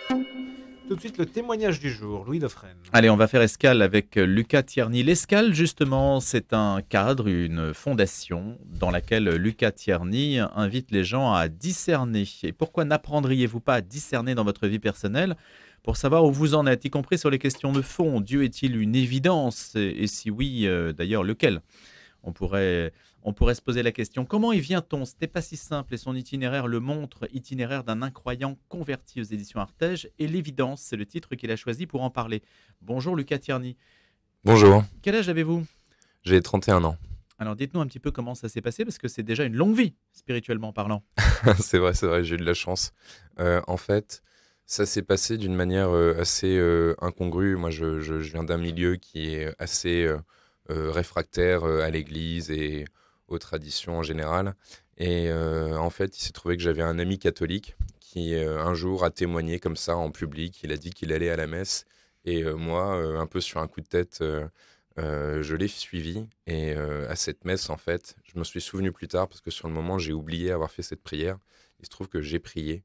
Tout de suite, le témoignage du jour, Louis Dauphren. Allez, on va faire escale avec Lucas Tierney. L'escale, justement, c'est un cadre, une fondation dans laquelle Lucas Tierney invite les gens à discerner. Et pourquoi n'apprendriez-vous pas à discerner dans votre vie personnelle pour savoir où vous en êtes, y compris sur les questions de fond? Dieu est-il une évidence? Et si oui, d'ailleurs, lequel? On pourrait, on pourrait se poser la question, comment y vient-on? Ce n'est pas si simple et son itinéraire le montre, itinéraire d'un incroyant converti aux éditions Artege. Et l'évidence, c'est le titre qu'il a choisi pour en parler. Bonjour Lucas Tierney. Bonjour, Quel âge avez-vous? j'ai 31 ans. Alors dites-nous un petit peu comment ça s'est passé, parce que c'est déjà une longue vie, spirituellement parlant. C'est vrai, j'ai eu de la chance. En fait, ça s'est passé d'une manière assez incongrue. Moi, je viens d'un milieu qui est assez réfractaire à l'église et aux traditions en général. Et en fait, il s'est trouvé que j'avais un ami catholique qui, un jour, a témoigné comme ça en public. Il a dit qu'il allait à la messe. Et moi, un peu sur un coup de tête, je l'ai suivi. Et à cette messe, en fait, je me suis souvenu plus tard, parce que sur le moment, j'ai oublié avoir fait cette prière. Il se trouve que j'ai prié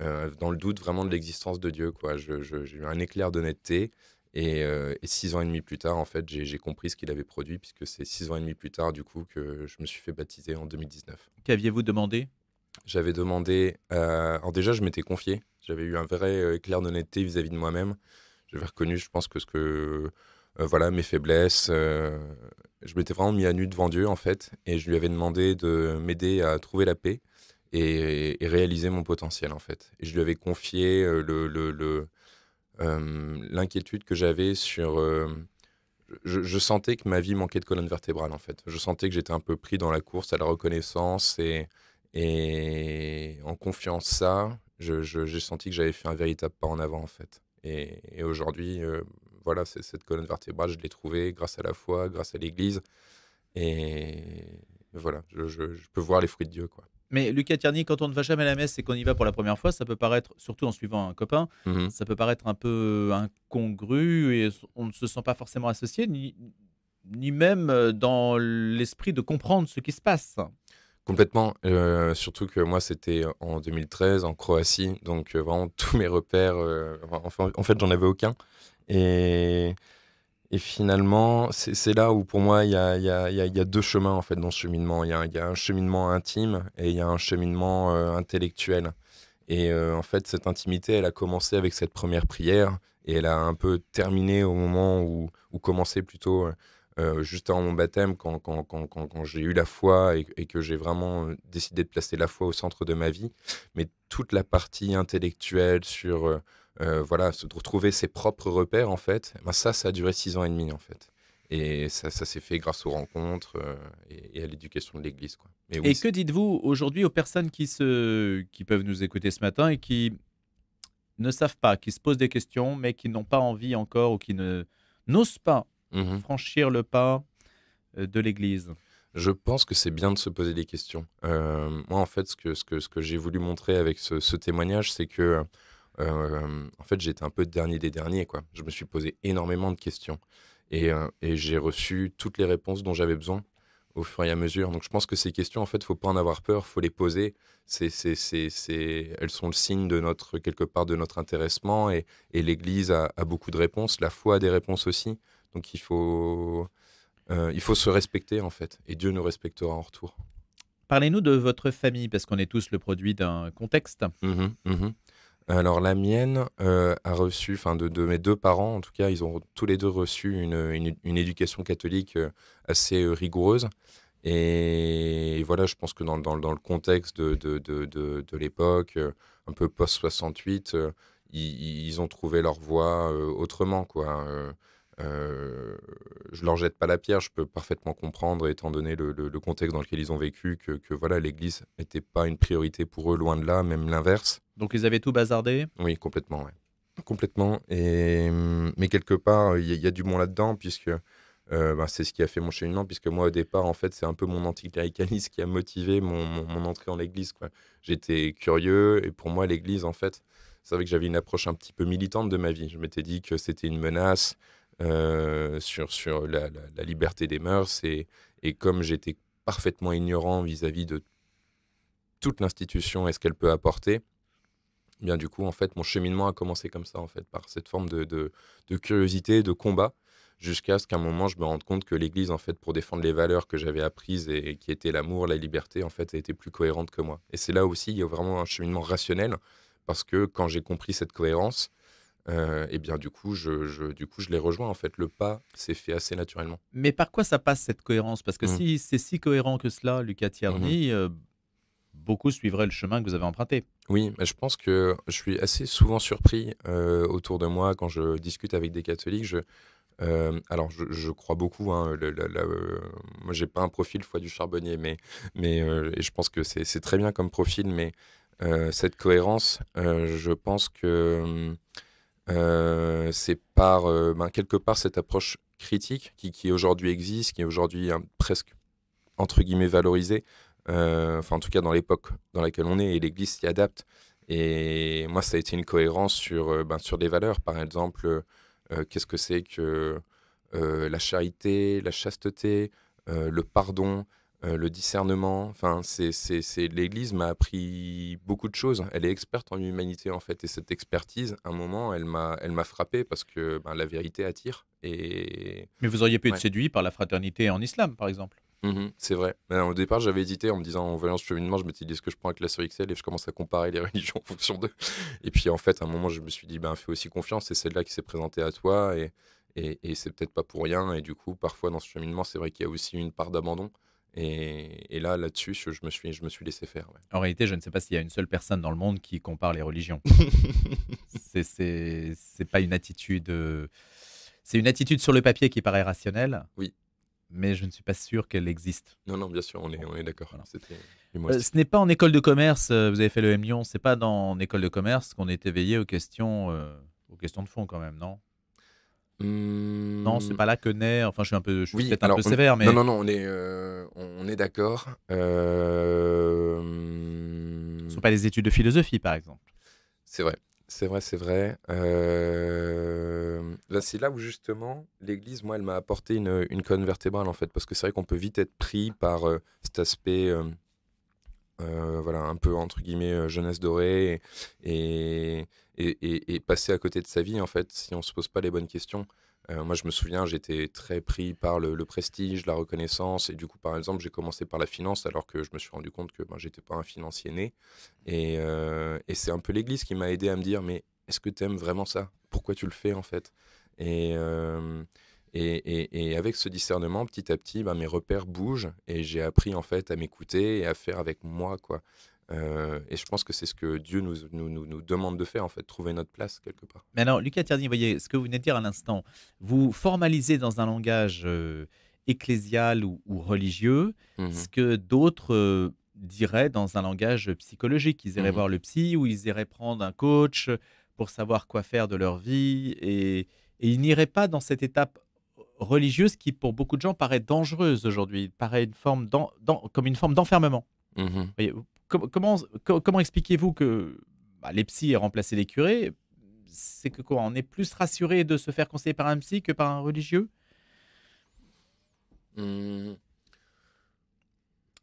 dans le doute vraiment de l'existence de Dieu, quoi. J'ai eu un éclair d'honnêteté. Et 6 ans et demi plus tard, en fait, j'ai compris ce qu'il avait produit, puisque c'est 6 ans et demi plus tard, du coup, que je me suis fait baptiser en 2019. Qu'aviez-vous demandé? J'avais demandé, alors déjà, je m'étais confié. J'avais eu un vrai éclair d'honnêteté vis-à-vis de moi-même. J'avais reconnu, je pense, voilà, mes faiblesses. Je m'étais vraiment mis à nu devant Dieu, en fait, et je lui avais demandé de m'aider à trouver la paix et réaliser mon potentiel, en fait. Et je lui avais confié l'inquiétude que j'avais sur... je sentais que ma vie manquait de colonne vertébrale, en fait. Je sentais que j'étais un peu pris dans la course à la reconnaissance, et en confiant ça, j'ai senti que j'avais fait un véritable pas en avant, en fait. Et aujourd'hui, voilà, cette colonne vertébrale, je l'ai trouvée grâce à la foi, grâce à l'Église. Et voilà, je peux voir les fruits de Dieu, quoi. Mais Lucas Tierney, quand on ne va jamais à la messe et qu'on y va pour la première fois, ça peut paraître, surtout en suivant un copain, Mhm. ça peut paraître un peu incongru et on ne se sent pas forcément associé, ni même dans l'esprit de comprendre ce qui se passe. Complètement, surtout que moi, c'était en 2013, en Croatie, donc vraiment tous mes repères, enfin, en fait, j'en avais aucun. Et, et finalement, c'est là où pour moi, il y a deux chemins en fait dans ce cheminement. Il y a un cheminement intime et il y a un cheminement intellectuel. Et en fait, cette intimité, elle a commencé avec cette première prière et elle a un peu terminé au moment où commençait plutôt juste avant mon baptême, quand j'ai eu la foi et que j'ai vraiment décidé de placer la foi au centre de ma vie. Mais toute la partie intellectuelle sur, voilà, de retrouver ses propres repères, en fait, ben ça a duré 6 ans et demi, en fait. Et ça s'est fait grâce aux rencontres et à l'éducation de l'Église, quoi. Mais oui, Et que dites-vous aujourd'hui aux personnes qui peuvent nous écouter ce matin et qui ne savent pas, qui se posent des questions, mais qui n'ont pas envie encore ou qui n'osent pas Mhm. franchir le pas de l'Église? Je pense que c'est bien de se poser des questions. Moi, en fait, ce que j'ai voulu montrer avec ce témoignage, c'est que, en fait, j'étais un peu le dernier des derniers, quoi. Je me suis posé énormément de questions et j'ai reçu toutes les réponses dont j'avais besoin au fur et à mesure. Donc, je pense que ces questions, en fait, faut pas en avoir peur, faut les poser. Elles sont le signe de notre, quelque part, de notre intéressement et l'Église a beaucoup de réponses. La foi a des réponses aussi. Donc, il faut se respecter, en fait, et Dieu nous respectera en retour. Parlez-nous de votre famille, parce qu'on est tous le produit d'un contexte. Mhm, mhm. Alors la mienne a reçu, enfin de mes deux parents en tout cas, ils ont tous les deux reçu une éducation catholique assez rigoureuse. Et voilà, je pense que dans le contexte de l'époque, un peu post-68, ils ont trouvé leur voie autrement, quoi. Je leur jette pas la pierre, je peux parfaitement comprendre, étant donné le contexte dans lequel ils ont vécu, que voilà, l'Église n'était pas une priorité pour eux, loin de là, même l'inverse. Donc ils avaient tout bazardé. Oui, complètement, ouais. Complètement. Mais quelque part, il y a du bon là-dedans, puisque ben, c'est ce qui a fait mon cheminement, puisque moi, au départ, en fait, c'est un peu mon anticléricalisme qui a motivé mon entrée en l'Église, quoi. J'étais curieux, et pour moi, l'Église, en fait, c'est vrai que j'avais une approche un petit peu militante de ma vie. Je m'étais dit que c'était une menace sur la liberté des mœurs, et comme j'étais parfaitement ignorant vis-à-vis de toute l'institution et ce qu'elle peut apporter, bien du coup, en fait, mon cheminement a commencé comme ça, en fait, par cette forme de curiosité, de combat, jusqu'à ce qu'à un moment, je me rende compte que l'Église, en fait, pour défendre les valeurs que j'avais apprises et qui étaient l'amour, la liberté, en fait, a été plus cohérente que moi. Et c'est là aussi, il y a vraiment un cheminement rationnel, parce que quand j'ai compris cette cohérence, et bien du coup, je l'ai rejoint, en fait. Le pas s'est fait assez naturellement. Mais par quoi ça passe cette cohérence? Parce que Mmh. si c'est si cohérent que cela, Luca Mmh. Tierney, beaucoup suivraient le chemin que vous avez emprunté. Oui, mais je pense que je suis assez souvent surpris autour de moi quand je discute avec des catholiques. Alors, je crois beaucoup. Hein, moi, j'ai pas un profil foi du charbonnier, et je pense que c'est très bien comme profil. Mais cette cohérence, je pense que c'est par quelque part cette approche critique qui aujourd'hui existe, qui est aujourd'hui presque entre guillemets valorisée. Enfin, en tout cas, dans l'époque dans laquelle on est, et l'Église s'y adapte. Et moi, ça a été une cohérence sur des valeurs. Par exemple, qu'est-ce que c'est que la charité, la chasteté, le pardon, le discernement. Enfin, l'Église m'a appris beaucoup de choses. Elle est experte en humanité, en fait. Et cette expertise, à un moment, elle m'a frappé parce que la vérité attire. Et Mais vous auriez pu être ouais. séduit par la fraternité en islam, par exemple. C'est vrai. Au départ, j'avais hésité en me disant, en voyant ce cheminement, je me suis dit, est-ce que je prends un classe sur Excel et je commence à comparer les religions en fonction d'eux. Et puis, en fait, à un moment, je me suis dit, fais aussi confiance, c'est celle-là qui s'est présentée à toi et c'est peut-être pas pour rien. Et du coup, parfois, dans ce cheminement, c'est vrai qu'il y a aussi une part d'abandon. Et là-dessus, je me suis laissé faire. En réalité, je ne sais pas s'il y a une seule personne dans le monde qui compare les religions. Ouais. C'est pas une attitude. C'est une attitude sur le papier qui paraît rationnelle, Oui. mais je ne suis pas sûr qu'elle existe. Non, non, bien sûr, on est d'accord. Voilà. C'était humoristique. Ce n'est pas en école de commerce, vous avez fait le M Lyon, c'est pas dans en école de commerce qu'on est éveillé aux questions de fond quand même, non? Non, c'est Hum, pas là que naît, enfin je suis Oui, peut-être un alors peu sévère, non, mais non, non, on est d'accord. ce ne sont pas les études de philosophie, par exemple. C'est vrai, c'est vrai, c'est vrai. Là, c'est là où justement l'Église, moi, elle m'a apporté une colonne vertébrale en fait, parce que c'est vrai qu'on peut vite être pris par cet aspect, voilà, un peu entre guillemets jeunesse dorée et passer à côté de sa vie en fait si on se pose pas les bonnes questions. Moi, je me souviens, j'étais très pris par le prestige, la reconnaissance, et du coup, par exemple, j'ai commencé par la finance alors que je me suis rendu compte que j'étais pas un financier né. Et c'est un peu l'Église qui m'a aidé à me dire, mais est-ce que tu aimes vraiment ça? Pourquoi tu le fais en fait? Et, euh, et avec ce discernement, petit à petit, mes repères bougent et j'ai appris en fait à m'écouter et à faire avec moi, quoi. Et je pense que c'est ce que Dieu nous demande de faire, en fait, trouver notre place quelque part. Mais alors, Lucas Terni, vous voyez, ce que vous venez de dire à l'instant, vous formalisez dans un langage ecclésial ou religieux ce Mhm, que d'autres diraient dans un langage psychologique. Ils iraient mhm, voir le psy ou ils iraient prendre un coach pour savoir quoi faire de leur vie et ils n'iraient pas dans cette étape religieuse qui, pour beaucoup de gens, paraît dangereuse aujourd'hui, paraît comme une forme d'enfermement. mhm. Voyez, comment expliquez-vous que les psys aient remplacé les curés? C'est que quoi? On est plus rassuré de se faire conseiller par un psy que par un religieux? Mhm.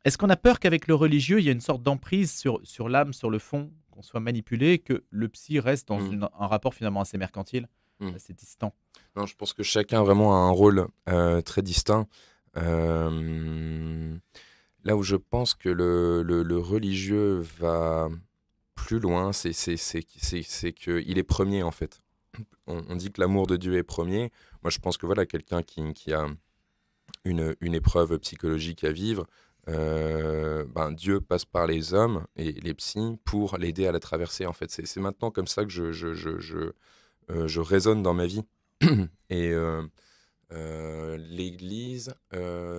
Est-ce qu'on a peur qu'avec le religieux, il y a une sorte d'emprise sur l'âme, sur le fond, qu'on soit manipulé, que le psy reste dans Mhm. un rapport finalement assez mercantile, Mhm. assez distant? Non, je pense que chacun vraiment a un rôle très distinct. Euh, Là où je pense que le religieux va plus loin, c'est qu'il est premier, en fait. On dit que l'amour de Dieu est premier. Moi, je pense que voilà, quelqu'un qui a une épreuve psychologique à vivre, Dieu passe par les hommes et les psys pour l'aider à la traverser. En fait, c'est maintenant comme ça que je raisonne dans ma vie. Et l'Église,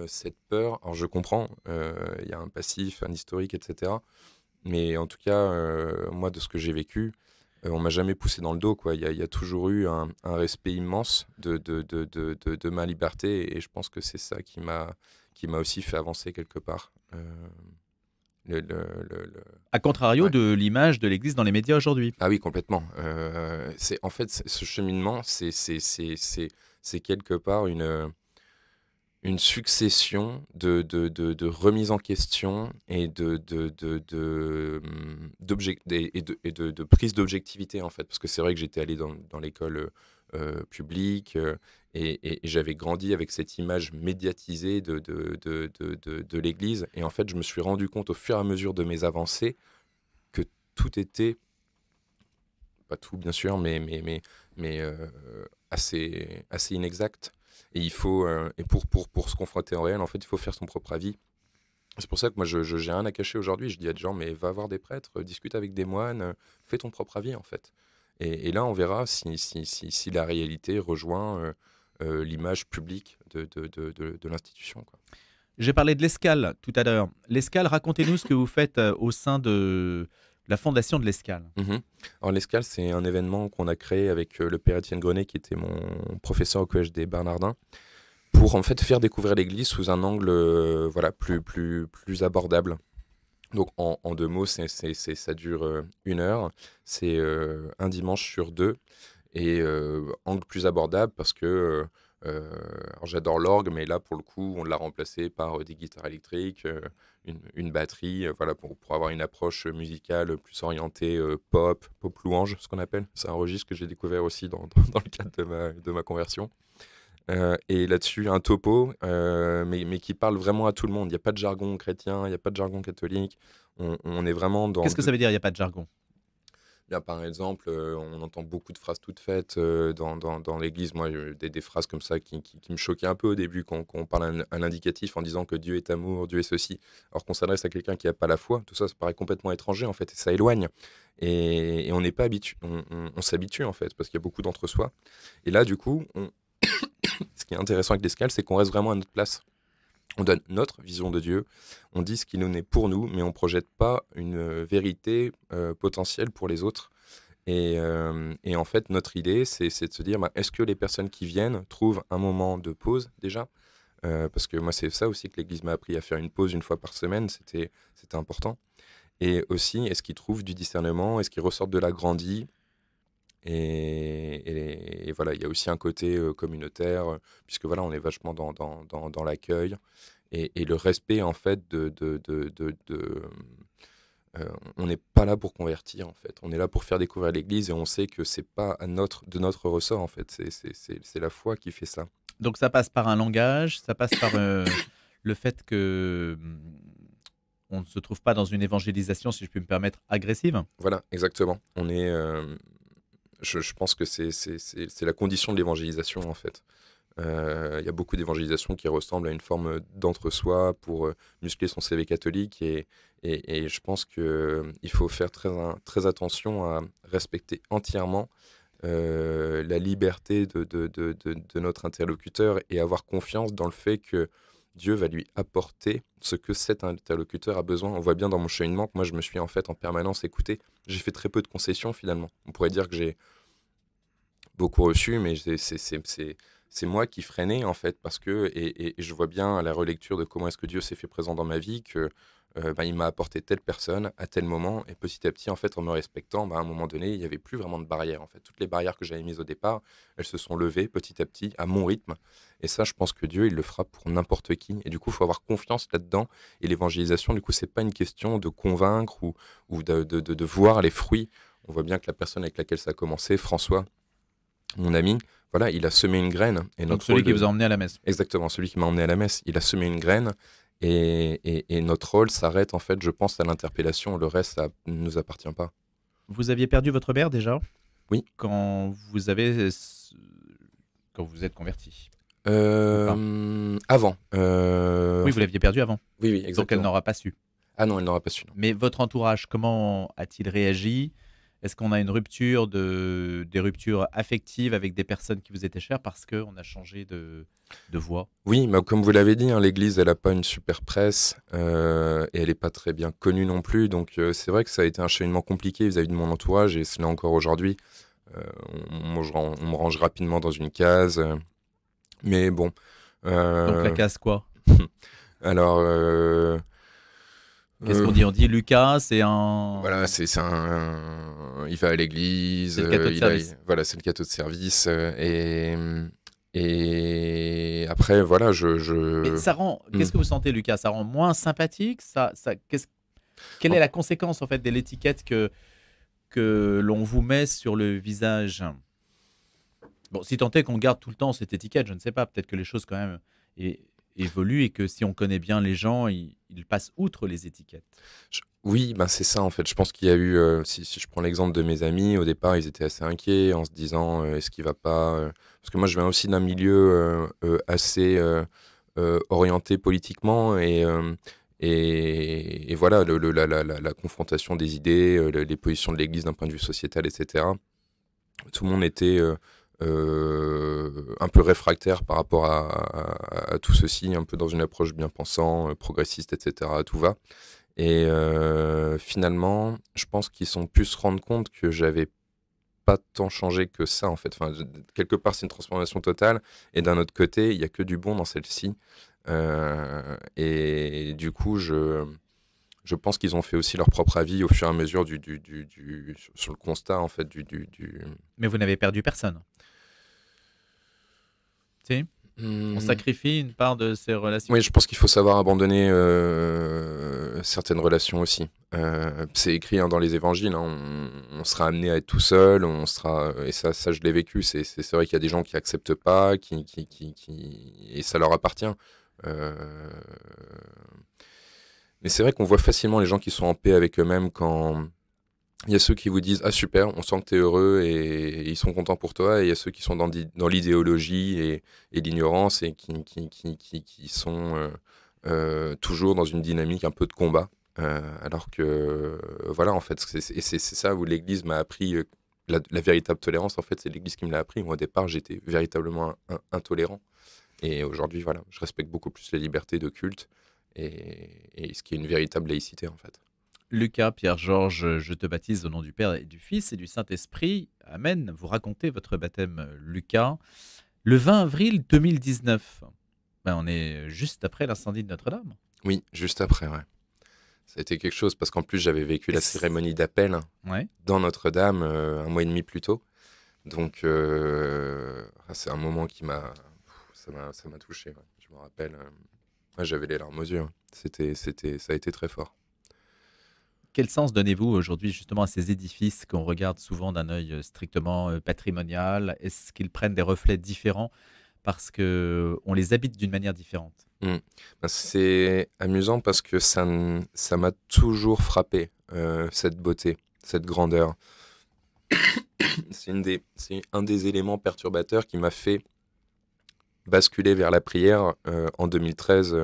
cette peur, alors je comprends, il y a un passif, un historique, etc. Mais en tout cas, moi, de ce que j'ai vécu, on m'a jamais poussé dans le dos, quoi. Il y a toujours eu un respect immense de ma liberté, et je pense que c'est ça qui m'a aussi fait avancer quelque part. À contrario Ouais. de l'image de l'Église dans les médias aujourd'hui. Ah oui, complètement. En fait, ce cheminement, c'est quelque part une succession de remises en question et de prise d'objectivité, en fait. Parce que c'est vrai que j'étais allé dans l'école publique et j'avais grandi avec cette image médiatisée de l'Église. Et en fait, je me suis rendu compte au fur et à mesure de mes avancées que tout était, pas tout bien sûr, mais assez inexact. Et il faut, et pour se confronter au réel, en fait, il faut faire son propre avis. C'est pour ça que moi, j'ai rien à cacher aujourd'hui. Je dis à des gens, mais va voir des prêtres, discute avec des moines, fais ton propre avis, en fait. Et là, on verra si la réalité rejoint l'image publique de l'institution, quoi. J'ai parlé de l'Escale tout à l'heure. L'Escale, racontez-nous ce que vous faites au sein de la fondation de l'Escale. Alors, l'Escale, c'est un événement qu'on a créé avec le père Étienne Grenet, qui était mon professeur au collège des Bernardins, pour en fait faire découvrir l'Église sous un angle voilà, plus abordable. Donc en 2 mots, ça dure 1 heure, c'est un dimanche sur 2, et angle plus abordable parce que alors j'adore l'orgue, mais là pour le coup on l'a remplacé par des guitares électriques, une batterie, voilà, pour avoir une approche musicale plus orientée pop louange, ce qu'on appelle. C'est un registre que j'ai découvert aussi dans le cadre de ma conversion. Et là-dessus, un topo, mais qui parle vraiment à tout le monde. Il n'y a pas de jargon chrétien, il n'y a pas de jargon catholique. On est vraiment dans... Qu'est-ce que ça veut dire, il n'y a pas de jargon? Là, par exemple, on entend beaucoup de phrases toutes faites dans l'église. Moi, des phrases comme ça qui me choquaient un peu au début quand on parle un indicatif en disant que Dieu est amour, Dieu est ceci, alors qu'on s'adresse à quelqu'un qui n'a pas la foi. Tout ça, ça paraît complètement étranger, en fait, et ça éloigne. Et on n'est pas habitué, on s'habitue, en fait, parce qu'il y a beaucoup d'entre-soi. Et là, du coup, ce qui est intéressant avec l'Escale, c'est qu'on reste vraiment à notre place. On donne notre vision de Dieu, on dit ce qui nous est pour nous, mais on ne projette pas une vérité potentielle pour les autres. Et en fait, notre idée, c'est de se dire, est-ce que les personnes qui viennent trouvent un moment de pause déjà? Parce que moi, c'est ça aussi que l'Église m'a appris, à faire une pause 1 fois par semaine, c'était important. Et aussi, est-ce qu'ils trouvent du discernement? Est-ce qu'ils ressortent de là grandis? Et voilà, il y a aussi un côté communautaire, puisque voilà, on est vachement dans l'accueil et le respect, en fait, on n'est pas là pour convertir, en fait. On est là pour faire découvrir l'Église, et on sait que c'est pas de notre ressort, en fait. C'est la foi qui fait ça. Donc ça passe par un langage, ça passe par le fait que on ne se trouve pas dans une évangélisation, si je puis me permettre, agressive. Voilà, exactement. On est... je pense que c'est la condition de l'évangélisation, en fait. Il y a beaucoup d'évangélisation qui ressemblent à une forme d'entre-soi pour muscler son CV catholique, et je pense qu'il faut faire très attention à respecter entièrement la liberté de notre interlocuteur, et avoir confiance dans le fait que Dieu va lui apporter ce que cet interlocuteur a besoin. On voit bien dans mon cheminement que moi, je me suis en fait en permanence écouté. J'ai fait très peu de concessions, finalement. On pourrait dire que j'ai beaucoup reçu, mais c'est moi qui freinais, en fait, parce que, et je vois bien à la relecture de comment est-ce que Dieu s'est fait présent dans ma vie, que il m'a apporté telle personne à tel moment, et petit à petit, en fait, en me respectant, à un moment donné, il n'y avait plus vraiment de barrières, en fait. Toutes les barrières que j'avais mises au départ, elles se sont levées petit à petit, à mon rythme, et ça, je pense que Dieu, il le fera pour n'importe qui, et du coup, il faut avoir confiance là-dedans, et l'évangélisation, du coup, c'est pas une question de convaincre ou de voir les fruits. On voit bien que la personne avec laquelle ça a commencé, François, mon ami, voilà, il a semé une graine. Et donc celui qui vous a emmené à la messe. Exactement, celui qui m'a emmené à la messe. Il a semé une graine, et notre rôle s'arrête, en fait, je pense, à l'interpellation. Le reste, ça ne nous appartient pas. Vous aviez perdu votre mère déjà? Oui. Quand vous êtes converti? Avant. Oui, vous l'aviez perdue avant. Oui, exactement. Donc elle n'aura pas su. Ah non, elle n'aura pas su. Non. Mais votre entourage, comment a-t-il réagi? Est-ce qu'on a une rupture des ruptures affectives avec des personnes qui vous étaient chères parce qu'on a changé de voie? Oui, mais comme vous l'avez dit, l'Église, elle n'a pas une super presse, et elle n'est pas très bien connue non plus. Donc c'est vrai que ça a été un cheminement compliqué vis-à-vis de mon entourage, et c'est là encore aujourd'hui. On me range rapidement dans une case, mais bon. Donc la case quoi? Alors... qu'est-ce qu'on dit? On dit Lucas, c'est un... Voilà, c'est il va à l'église, c'est le cateau de service. voilà, c'est le cateau de service, et Et après, voilà, Mais ça rend, Hmm. qu'est-ce que vous sentez, Lucas? Ça rend moins sympathique? Quelle est la conséquence en fait de l'étiquette que l'on vous met sur le visage? Bon, si tant est qu'on garde tout le temps cette étiquette, je ne sais pas, peut-être que les choses quand même é- évoluent et que si on connaît bien les gens, ils passent outre les étiquettes. Oui, ben c'est ça en fait. Je pense qu'il y a eu, si je prends l'exemple de mes amis, au départ, ils étaient assez inquiets en se disant est-ce qu'il va pas. Parce que moi, je viens aussi d'un milieu assez orienté politiquement et voilà, la confrontation des idées, les positions de l'Église d'un point de vue sociétal, etc. Tout le monde était un peu réfractaire par rapport à tout ceci, un peu dans une approche bien pensant, progressiste, etc. Tout va. Et finalement, je pense qu'ils ont pu se rendre compte que j'avais pas tant changé que ça, en fait. Enfin, quelque part, c'est une transformation totale. Et d'un autre côté, il y a que du bon dans celle-ci. Et du coup, je pense qu'ils ont fait aussi leur propre avis au fur et à mesure sur le constat, en fait, Mais vous n'avez perdu personne. Si, on sacrifie une part de ses relations. Oui, je pense qu'il faut savoir abandonner certaines relations aussi. C'est écrit dans les évangiles, hein, on sera amené à être tout seul, et ça je l'ai vécu. C'est vrai qu'il y a des gens qui acceptent pas, et ça leur appartient. Euh, mais c'est vrai qu'on voit facilement les gens qui sont en paix avec eux-mêmes quand il y a ceux qui vous disent ah super, on sent que tu es heureux et ils sont contents pour toi, et il y a ceux qui sont dans l'idéologie et l'ignorance et qui sont toujours dans une dynamique un peu de combat. Alors que voilà, en fait, c'est ça où l'Église m'a appris la véritable tolérance. En fait, c'est l'Église qui me l'a appris. Moi, au départ, j'étais véritablement intolérant. Et aujourd'hui, voilà, je respecte beaucoup plus les libertés de culte et ce qui est une véritable laïcité, en fait. Lucas, Pierre-Georges, je te baptise au nom du Père et du Fils et du Saint-Esprit. Amen. Vous racontez votre baptême, Lucas, le 20 avril 2019. Ben, on est juste après l'incendie de Notre-Dame. Oui, juste après, ouais. Ça a été quelque chose parce qu'en plus, j'avais vécu la cérémonie d'appel Ouais. dans Notre-Dame un mois et demi plus tôt. Donc, c'est un moment ça m'a touché. Ouais. Je me rappelle, moi, j'avais les larmes aux yeux. Hein. Ça a été très fort. Quel sens donnez-vous aujourd'hui justement à ces édifices qu'on regarde souvent d'un œil strictement patrimonial? Est-ce qu'ils prennent des reflets différents parce qu'on les habite d'une manière différente? Ben, c'est amusant parce que ça m'a toujours frappé, cette beauté, cette grandeur. C'est un des éléments perturbateurs qui m'a fait basculer vers la prière en 2013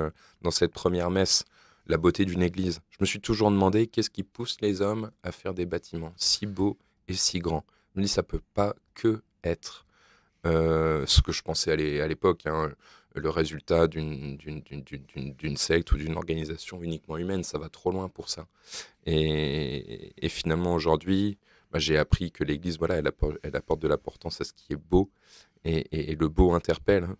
dans cette première messe, la beauté d'une église. Je me suis toujours demandé qu'est-ce qui pousse les hommes à faire des bâtiments si beaux et si grands. Je me dis ça peut pas que être ce que je pensais à l'époque, hein, le résultat d'une secte ou d'une organisation uniquement humaine. Ça va trop loin pour ça. Et finalement aujourd'hui, bah, j'ai appris que l'Église, voilà, elle apporte de l'importance à ce qui est beau et le beau interpelle. Hein.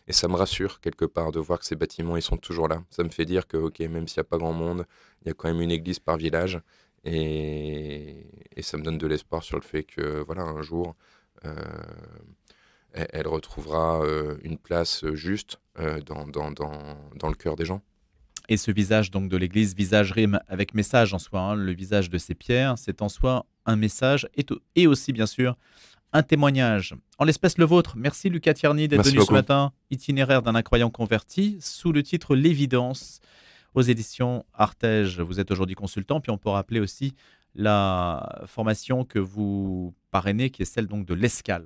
Et ça me rassure quelque part de voir que ces bâtiments, ils sont toujours là. Ça me fait dire que, ok, même s'il n'y a pas grand monde, il y a quand même une église par village. Et ça me donne de l'espoir sur le fait que, voilà, un jour, euh, elle retrouvera une place juste dans le cœur des gens. Et ce visage donc de l'Église, visage rime avec message en soi, hein, le visage de ces pierres, c'est en soi un message et aussi bien sûr un témoignage. En l'espèce le vôtre. Merci Lucas Tierney d'être Merci venu ce beaucoup. matin. Itinéraire d'un incroyant converti sous le titre L'évidence aux éditions Artege. Vous êtes aujourd'hui consultant, puis on peut rappeler aussi la formation que vous parrainez qui est celle donc de l'Escale.